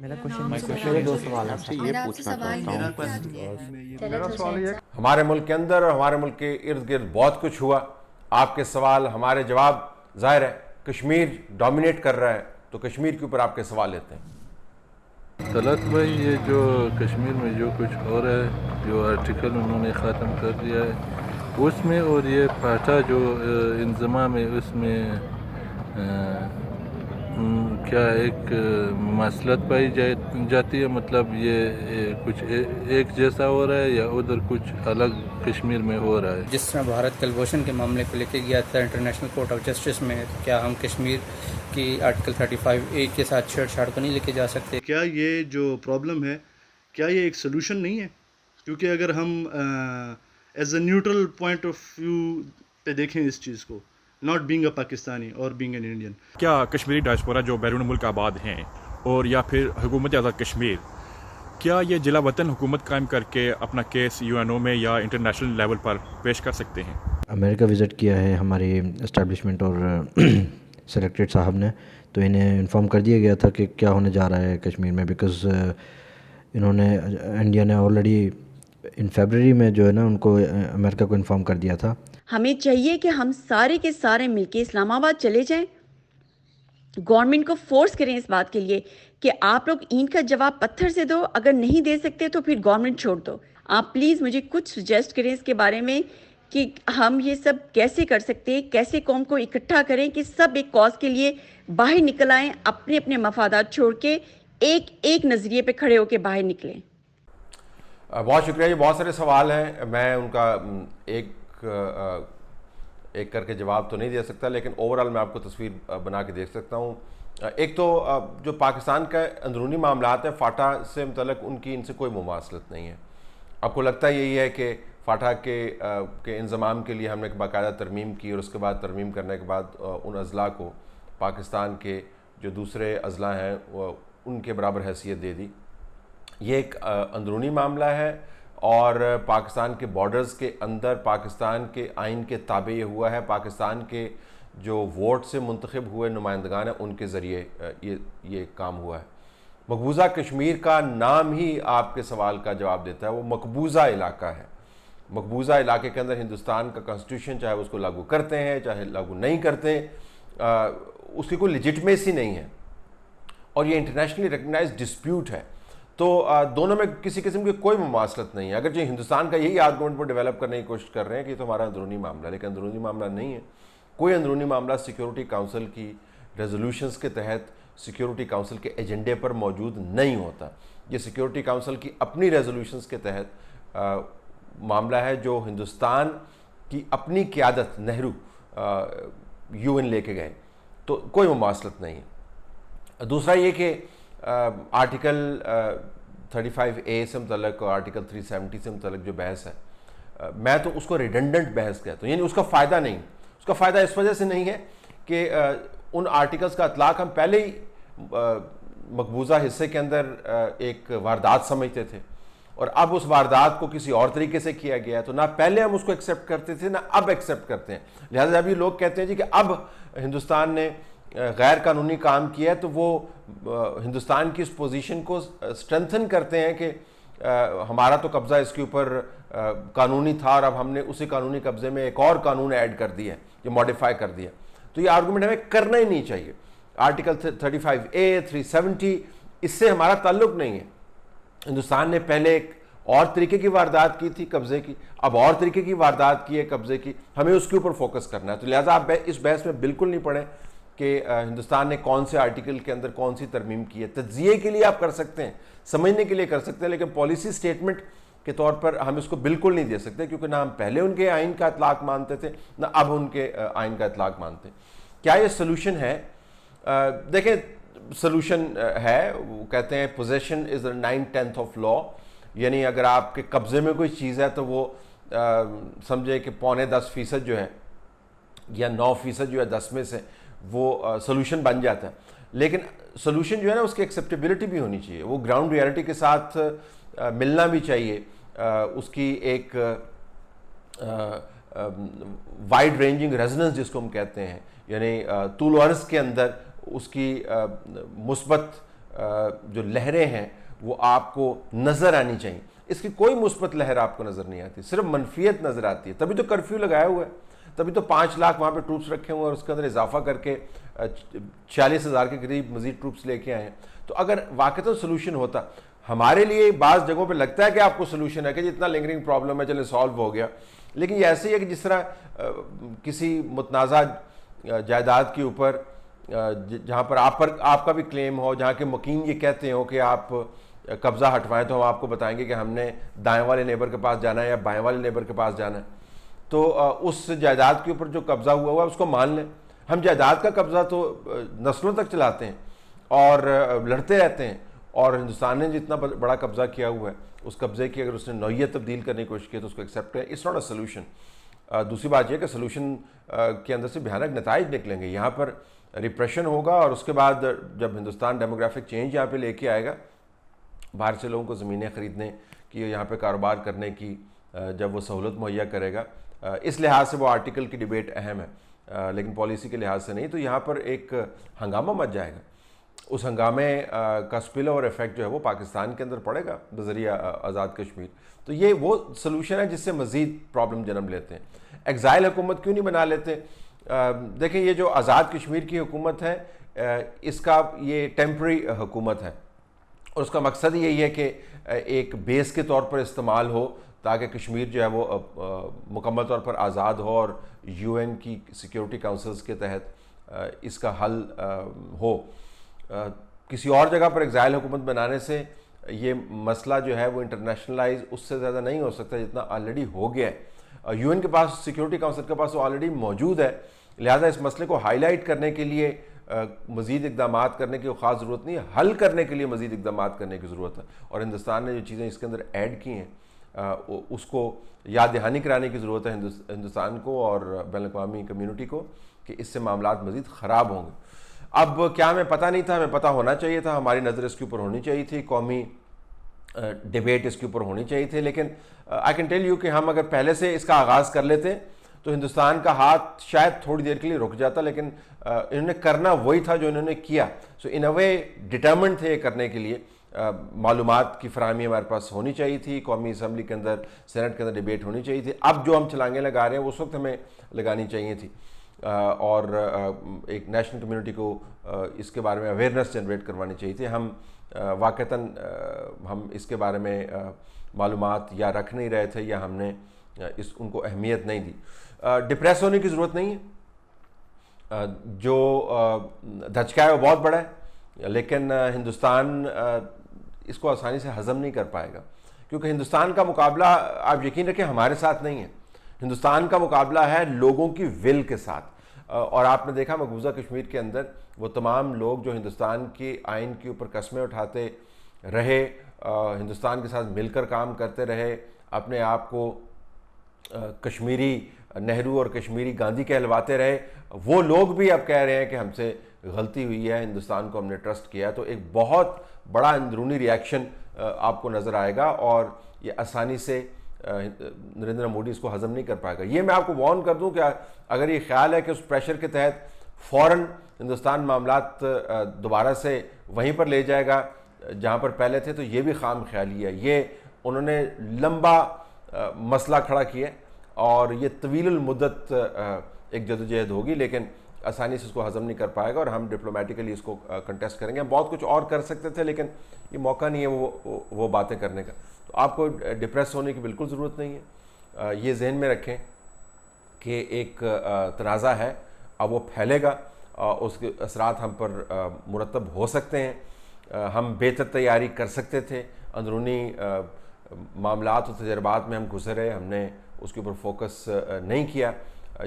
میرا دو سوال ہے. یہ پوچھنا چاہتا ہوں. میرا سوال یہ ہمارے ملک کے اندر اور ہمارے ملک کے ارد گرد بہت کچھ ہوا. آپ کے سوال ہمارے جواب. ظاہر ہے کشمیر ڈومینیٹ کر رہا ہے تو کشمیر کے اوپر آپ کے سوال لیتے ہیں. طلعت بھائی یہ جو کشمیر میں جو کچھ ہو رہا ہے, جو آرٹیکل انہوں نے ختم کر دیا ہے اس میں, اور یہ پاٹا جو انضمام ہے اس میں کیا ایک مماثلت پائی جاتی ہے؟ مطلب یہ کچھ ایک جیسا ہو رہا ہے یا ادھر کچھ الگ کشمیر میں ہو رہا ہے؟ جس طرح بھارت کلبھوشن کے معاملے کو لے کے گیا تھا انٹرنیشنل کورٹ آف جسٹس میں, کیا ہم کشمیر کی آرٹیکل 35A کے ساتھ چھیڑ چھاڑ کو نہیں لے کے جا سکتے؟ کیا یہ جو پرابلم ہے کیا یہ ایک سلوشن نہیں ہے؟ کیونکہ اگر ہم as a neutral point of view پہ دیکھیں اس چیز کو, ناٹ بینگ اے پاکستانی اور بینگ این انڈین, کیا کشمیری ڈائسپورا جو بیرون ملک آباد ہیں اور یا پھر حکومت آزاد کشمیر, کیا یہ جلا وطن حکومت قائم کر کے اپنا کیس UN میں یا انٹرنیشنل لیول پر پیش کر سکتے ہیں؟ امریکہ وزٹ کیا ہے ہماری اسٹیبلشمنٹ اور سلیکٹریٹ صاحب نے, تو انہیں انفارم کر دیا گیا تھا کہ کیا ہونے جا رہا ہے کشمیر میں, بیکاز انہوں نے انڈیا نے آلریڈی ان فیبرری میں جو ہے نا ان کو امریکہ کو انفارم کر دیا تھا. ہمیں چاہیے کہ ہم سارے کے سارے مل کے اسلام آباد چلے جائیں, گورنمنٹ کو فورس کریں اس بات کے لیے کہ آپ لوگ اینٹ کا جواب پتھر سے دو, اگر نہیں دے سکتے تو پھر گورنمنٹ چھوڑ دو. آپ پلیز مجھے کچھ سجیسٹ کریں اس کے بارے میں کہ ہم یہ سب کیسے کر سکتے ہیں, کیسے قوم کو اکٹھا کریں کہ سب ایک کاز کے لیے باہر نکل آئیں, اپنے اپنے مفادات چھوڑ کے ایک نظریے پہ کھڑے ہو کے باہر نکلیں. بہت شکریہ. یہ بہت سارے سوال ہیں, میں ان کا ایک کر کے جواب تو نہیں دے سکتا, لیکن اوورآل میں آپ کو تصویر بنا کے دیکھ سکتا ہوں. ایک تو جو پاکستان کا اندرونی معاملات ہیں, فاٹا سے متعلق ان سے کوئی مماثلت نہیں ہے. آپ کو لگتا یہی ہے کہ فاٹا کے انضمام کے لیے ہم نے باقاعدہ ترمیم کی اور اس کے بعد ترمیم کرنے کے بعد ان اضلاع کو پاکستان کے جو دوسرے اضلاع ہیں ان کے برابر حیثیت دے دی. یہ ایک اندرونی معاملہ ہے اور پاکستان کے بارڈرز کے اندر پاکستان کے آئین کے تابع یہ ہوا ہے. پاکستان کے جو ووٹ سے منتخب ہوئے نمائندگان ہیں ان کے ذریعے یہ کام ہوا ہے. مقبوضہ کشمیر کا نام ہی آپ کے سوال کا جواب دیتا ہے, وہ مقبوضہ علاقہ ہے. مقبوضہ علاقے کے اندر ہندوستان کا کانسٹیٹیوشن چاہے اس کو لاگو کرتے ہیں چاہے لاگو نہیں کرتے, اس کی کوئی لیجٹمیسی نہیں ہے اور یہ انٹرنیشنلی ریکگنائزڈ ڈسپیوٹ ہے. تو دونوں میں کسی قسم کی کوئی مماثلت نہیں ہے. اگر جو ہندوستان کا یہی آرگومنٹ وہ ڈیولپ کرنے کی کوشش کر رہے ہیں کہ یہ تو ہمارا اندرونی معاملہ ہے, لیکن اندرونی معاملہ نہیں ہے. کوئی اندرونی معاملہ سیکیورٹی کاؤنسل کی ریزولوشنز کے تحت سیکیورٹی کاؤنسل کے ایجنڈے پر موجود نہیں ہوتا. یہ سیکیورٹی کاؤنسل کی اپنی ریزولوشنز کے تحت معاملہ ہے جو ہندوستان کی اپنی قیادت نہرو UN لے کے گئے, تو کوئی مماثلت نہیں ہے. دوسرا یہ کہ آرٹیکل 35A سے متعلق اور آرٹیکل 370 سے متعلق جو بحث ہے, میں تو اس کو ریڈنڈنٹ بحث کہتا ہوں, یعنی اس کا فائدہ نہیں. اس کا فائدہ اس وجہ سے نہیں ہے کہ ان آرٹیکلز کا اطلاق ہم پہلے ہی مقبوضہ حصے کے اندر ایک واردات سمجھتے تھے اور اب اس واردات کو کسی اور طریقے سے کیا گیا ہے, تو نہ پہلے ہم اس کو ایکسیپٹ کرتے تھے نہ اب ایکسیپٹ کرتے ہیں. لہٰذا ابھی لوگ کہتے ہیں جی کہ اب ہندوستان نے غیر قانونی کام کیا ہے تو وہ ہندوستان کی اس پوزیشن کو اسٹرینتھن کرتے ہیں کہ ہمارا تو قبضہ اس کے اوپر قانونی تھا اور اب ہم نے اسی قانونی قبضے میں ایک اور قانون ایڈ کر دیا, یہ موڈیفائی کر دیا. تو یہ آرگومنٹ ہمیں کرنا ہی نہیں چاہیے. آرٹیکل 35A 370 اس سے ہمارا تعلق نہیں ہے. ہندوستان نے پہلے ایک اور طریقے کی واردات کی تھی قبضے کی, اب اور طریقے کی واردات کی ہے قبضے کی, ہمیں اس کے اوپر فوکس کرنا ہے. تو لہٰذا آپ اس بحث میں بالکل نہیں پڑیں کہ ہندوستان نے کون سے آرٹیکل کے اندر کون سی ترمیم کی ہے. تجزیے کے لیے آپ کر سکتے ہیں, سمجھنے کے لیے کر سکتے ہیں, لیکن پالیسی سٹیٹمنٹ کے طور پر ہم اس کو بالکل نہیں دے سکتے, کیونکہ نہ ہم پہلے ان کے آئین کا اطلاق مانتے تھے نہ اب ان کے آئین کا اطلاق مانتے. کیا یہ سلوشن ہے؟ دیکھیں سلوشن ہے, وہ کہتے ہیں پوزیشن از 9/10 آف لا, یعنی اگر آپ کے قبضے میں کوئی چیز ہے تو وہ سمجھے کہ 9.25% جو ہے یا 9% جو ہے 10 میں سے وہ سلوشن بن جاتا ہے. لیکن سلوشن جو ہے نا اس کی ایکسیپٹیبلٹی بھی ہونی چاہیے, وہ گراؤنڈ ریئلٹی کے ساتھ ملنا بھی چاہیے, اس کی ایک وائڈ رینجنگ ریزوننس جس کو ہم کہتے ہیں, یعنی طول و عرض کے اندر اس کی مثبت جو لہریں ہیں وہ آپ کو نظر آنی چاہیے. اس کی کوئی مثبت لہر آپ کو نظر نہیں آتی, صرف منفیت نظر آتی ہے. تبھی تو کرفیو لگایا ہوا ہے, تبھی تو 5 لاکھ وہاں پہ ٹروپس رکھے ہوئے اور اس کے اندر اضافہ کر کے 40,000 کے قریب مزید ٹروپس لے کے آئے ہیں. تو اگر واقعتاً سلوشن ہوتا, ہمارے لیے بعض جگہوں پہ لگتا ہے کہ آپ کو سلوشن ہے کہ جتنا لنگرنگ پرابلم ہے چلے سالو ہو گیا, لیکن یہ ایسے ہی ہے کہ جس طرح کسی متنازع جائیداد کے اوپر جہاں پر آپ کا بھی کلیم ہو, جہاں کے مکین یہ کہتے ہو کہ آپ قبضہ ہٹوائیں, تو ہم آپ کو بتائیں گے کہ ہم نے دائیں والے نیبر کے پاس جانا ہے یا بائیں والے نیبر کے پاس جانا ہے. تو اس جائیداد کے اوپر جو قبضہ ہوا ہے اس کو مان لیں. ہم جائیداد کا قبضہ تو نسلوں تک چلاتے ہیں اور لڑتے رہتے ہیں, اور ہندوستان نے جتنا بڑا قبضہ کیا ہوا ہے اس قبضے کی اگر اس نے نوعیت تبدیل کرنے کی کوشش کی تو اس کو ایکسیپٹ کریں. It's not a solution. دوسری بات یہ کہ سولوشن کے اندر سے بھیانک نتائج نکلیں گے. یہاں پر ریپریشن ہوگا, اور اس کے بعد جب ہندوستان ڈیموگرافک چینج یہاں پہ لے کے آئے گا, باہر سے لوگوں کو زمینیں خریدنے کی, یہاں پہ کاروبار کرنے کی جب وہ سہولت مہیا کرے گا, اس لحاظ سے وہ آرٹیکل کی ڈیبیٹ اہم ہے, لیکن پالیسی کے لحاظ سے نہیں. تو یہاں پر ایک ہنگامہ مچ جائے گا. اس ہنگامے کا سپل اوور ایفیکٹ جو ہے وہ پاکستان کے اندر پڑے گا بذریعہ آزاد کشمیر. تو یہ وہ سلوشن ہے جس سے مزید پرابلم جنم لیتے ہیں. ایگزائل حکومت کیوں نہیں بنا لیتے؟ دیکھیں, یہ جو آزاد کشمیر کی حکومت ہے اس کا یہ ٹیمپرری حکومت ہے, اور اس کا مقصد یہی ہے کہ ایک بیس کے طور پر استعمال ہو تاکہ کشمیر جو ہے وہ مکمل طور پر آزاد ہو, اور UN کی سیکیورٹی کاؤنسلز کے تحت اس کا حل ہو. کسی اور جگہ پر ایگزائل حکومت بنانے سے یہ مسئلہ جو ہے وہ انٹرنیشنلائز اس سے زیادہ نہیں ہو سکتا جتنا آلریڈی ہو گیا ہے. UN کے پاس, سیکیورٹی کاؤنسل کے پاس وہ آلریڈی موجود ہے, لہذا اس مسئلے کو ہائی لائٹ کرنے کے لیے مزید اقدامات کرنے کی خاص ضرورت نہیں ہے, حل کرنے کے لیے مزید اقدامات کرنے کی ضرورت ہے. اور ہندوستان نے جو چیزیں اس کے اندر ایڈ کی ہیں اس کو یاد دہانی کرانے کی ضرورت ہے ہندوستان کو اور بین الاقوامی کمیونٹی کو کہ اس سے معاملات مزید خراب ہوں گے. اب کیا ہمیں پتہ نہیں تھا؟ ہمیں پتہ ہونا چاہیے تھا, ہماری نظر اس کے اوپر ہونی چاہیے تھی, قومی ڈیبیٹ اس کے اوپر ہونی چاہیے تھی. لیکن آئی کین ٹیل یو کہ ہم اگر پہلے سے اس کا آغاز کر لیتے تو ہندوستان کا ہاتھ شاید تھوڑی دیر کے لیے رک جاتا, لیکن انہوں نے کرنا وہی تھا جو انہوں نے کیا. سو ان اے وے ڈٹرمنڈ تھے یہ کرنے کے لیے. معلومات کی فراہمی ہمارے پاس ہونی چاہیے تھی, قومی اسمبلی کے اندر, سینٹ کے اندر ڈیبیٹ ہونی چاہیے تھی. اب جو ہم چھلانگیں لگا رہے ہیں اس وقت ہمیں لگانی چاہیے تھی, اور ایک نیشنل کمیونٹی کو اس کے بارے میں اویئرنیس جنریٹ کروانی چاہیے تھی. ہم واقعتاً ہم اس کے بارے میں معلومات یا رکھ نہیں رہے تھے, یا ہم نے ان کو اہمیت نہیں دی. ڈپریس ہونے کی ضرورت نہیں ہے. جو دھچکا ہے وہ بہت بڑا ہے, لیکن ہندوستان اس کو آسانی سے ہضم نہیں کر پائے گا, کیونکہ ہندوستان کا مقابلہ آپ یقین رکھیں ہمارے ساتھ نہیں ہے. ہندوستان کا مقابلہ ہے لوگوں کی ول کے ساتھ. اور آپ نے دیکھا مقبوضہ کشمیر کے اندر وہ تمام لوگ جو ہندوستان کے آئین کے اوپر قسمیں اٹھاتے رہے, ہندوستان کے ساتھ مل کر کام کرتے رہے, اپنے آپ کو کشمیری نہرو اور کشمیری گاندھی کہلواتے رہے, وہ لوگ بھی اب کہہ رہے ہیں کہ ہم سے غلطی ہوئی ہے, ہندوستان کو ہم نے ٹرسٹ کیا. تو ایک بہت بڑا اندرونی ریاکشن آپ کو نظر آئے گا, اور یہ آسانی سے نریندر مودی اس کو ہضم نہیں کر پائے گا. یہ میں آپ کو وارن کر دوں کہ اگر یہ خیال ہے کہ اس پریشر کے تحت فوراً ہندوستان معاملات دوبارہ سے وہیں پر لے جائے گا جہاں پر پہلے تھے, تو یہ بھی خام خیالی ہے. یہ انہوں نے لمبا مسئلہ کھڑا کیا اور یہ طویل المدت ایک جدوجہد ہوگی, لیکن آسانی سے اس کو ہضم نہیں کر پائے گا, اور ہم ڈپلومیٹیکلی اس کو کنٹیسٹ کریں گے. ہم بہت کچھ اور کر سکتے تھے, لیکن یہ موقع نہیں ہے وہ باتیں کرنے کا. تو آپ کو ڈپریس ہونے کی بالکل ضرورت نہیں ہے. یہ ذہن میں رکھیں کہ ایک تنازع ہے, اب وہ پھیلے گا, اس کے اثرات ہم پر مرتب ہو سکتے ہیں. ہم بہتر تیاری کر سکتے تھے, اندرونی معاملات و تجربات میں ہم گزر رہے, ہم نے اس کے اوپر فوکس نہیں کیا,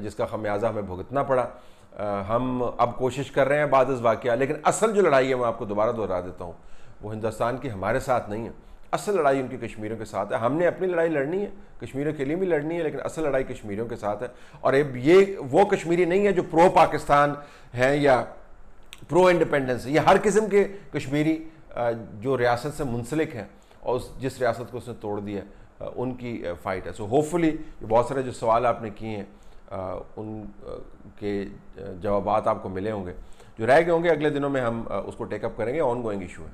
جس کا خمیازہ ہمیں بھگتنا پڑا. ہم اب کوشش کر رہے ہیں بعد از واقعہ, لیکن اصل جو لڑائی ہے میں آپ کو دوبارہ دہرا دیتا ہوں, وہ ہندوستان کی ہمارے ساتھ نہیں ہے. اصل لڑائی ان کی کشمیریوں کے ساتھ ہے. ہم نے اپنی لڑائی لڑنی ہے, کشمیریوں کے لیے بھی لڑنی ہے, لیکن اصل لڑائی کشمیریوں کے ساتھ ہے. اور یہ وہ کشمیری نہیں ہے جو پرو پاکستان ہیں یا پرو انڈیپینڈنس ہے. یہ ہر قسم کے کشمیری جو ریاست سے منسلک ہیں اور جس ریاست کو اس نے توڑ دیا ان کی فائٹ ہے. سو ہوپ فلی یہ بہت سارے جو سوال آپ نے کیے ہیں ان کے جوابات آپ کو ملے ہوں گے. جو رہ گئے ہوں گے اگلے دنوں میں ہم اس کو ٹیک اپ کریں گے. آن گوئنگ ایشو ہے.